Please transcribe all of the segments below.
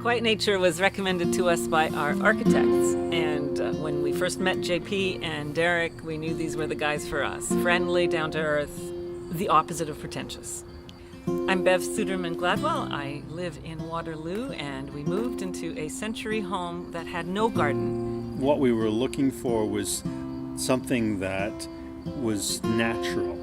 Quiet nature was recommended to us by our architects, and when we first met JP and Derek, we knew these were the guys for us. Friendly, down to earth, the opposite of pretentious. I'm Bev Suderman Gladwell. I live in Waterloo, and we moved into a century home that had no garden. What we were looking for was something that was natural.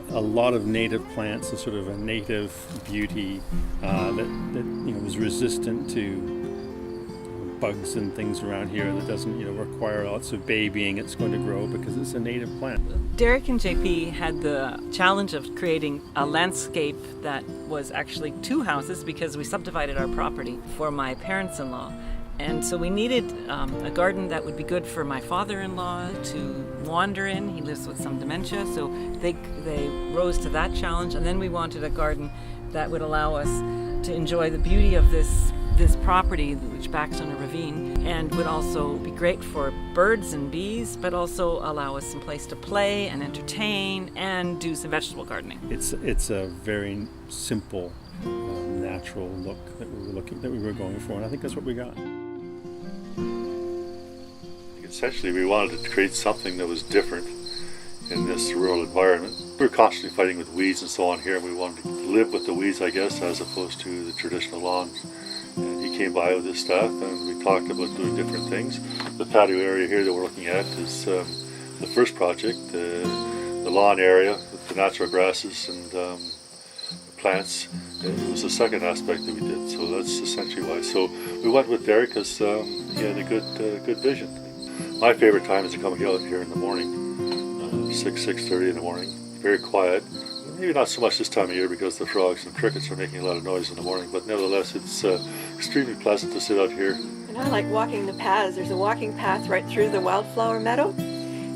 A lot of native plants, a sort of a native beauty that was resistant to bugs and things around here, that doesn't require lots of babying. It's going to grow because it's a native plant. Derek and JP had the challenge of creating a landscape that was actually two houses because we subdivided our property for my parents-in-law. And so we needed a garden that would be good for my father-in-law to wander in. He lives with some dementia, so they rose to that challenge. And then we wanted a garden that would allow us to enjoy the beauty of this property, which backs on a ravine, and would also be great for birds and bees, but also allow us some place to play and entertain and do some vegetable gardening. It's a very simple, natural look that we were going for, and I think that's what we got. Essentially, we wanted to create something that was different in this rural environment. We were constantly fighting with weeds and so on here, and we wanted to live with the weeds, I guess, as opposed to the traditional lawns. And he came by with his staff, and we talked about doing different things. The patio area here that we're looking at is the first project. The lawn area with the natural grasses and plants. It was the second aspect that we did, so that's essentially why. So we went with Derek because he had a good vision. My favorite time is to come out here in the morning, 6:30 in the morning. Very quiet. Maybe not so much this time of year because the frogs and crickets are making a lot of noise in the morning, but nevertheless it's extremely pleasant to sit out here. And I like walking the paths. There's a walking path right through the wildflower meadow.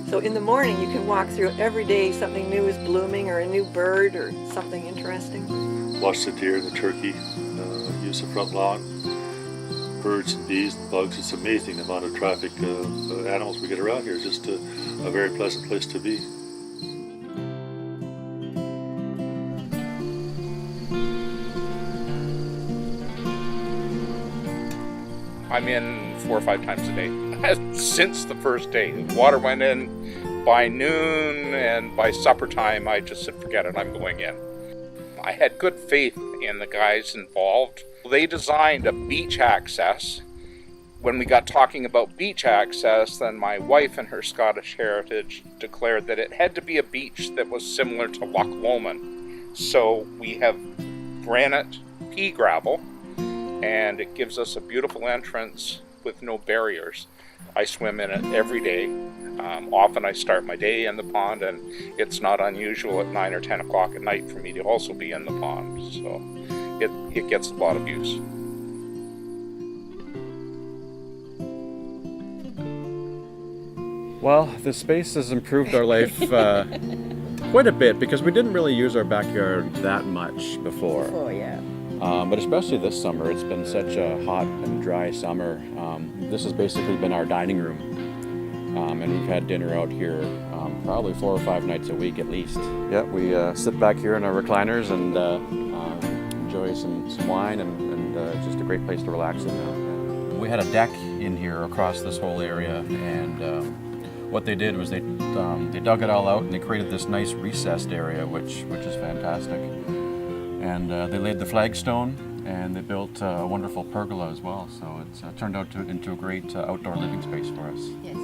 So in the morning you can walk through it every day. Something new is blooming, or a new bird, or something interesting. Watch the deer and the turkey, use the front lawn. Birds and bees and bugs. It's amazing the amount of traffic of animals we get around here. It's just a very pleasant place to be. I'm in 4 or 5 times a day since the first day. The water went in by noon, and by supper time I just said, forget it, I'm going in. I had good faith in the guys involved. They designed a beach access. When we got talking about beach access, then my wife and her Scottish heritage declared that it had to be a beach that was similar to Loch Lomond. So we have granite pea gravel, and it gives us a beautiful entrance with no barriers. I swim in it every day. Often I start my day in the pond, and it's not unusual at 9 or 10 o'clock at night for me to also be in the pond. So it gets a lot of use. Well, this space has improved our life quite a bit, because we didn't really use our backyard that much before. Oh, yeah. But especially this summer, it's been such a hot and dry summer. This has basically been our dining room. And we've had dinner out here probably 4 or 5 nights a week at least. Yeah, we sit back here in our recliners and enjoy some wine, and it's just a great place to relax in. We had a deck in here across this whole area, and what they did was they dug it all out and they created this nice recessed area, which is fantastic. And they laid the flagstone, and they built a wonderful pergola as well. So it's turned out into a great outdoor living space for us. Yes.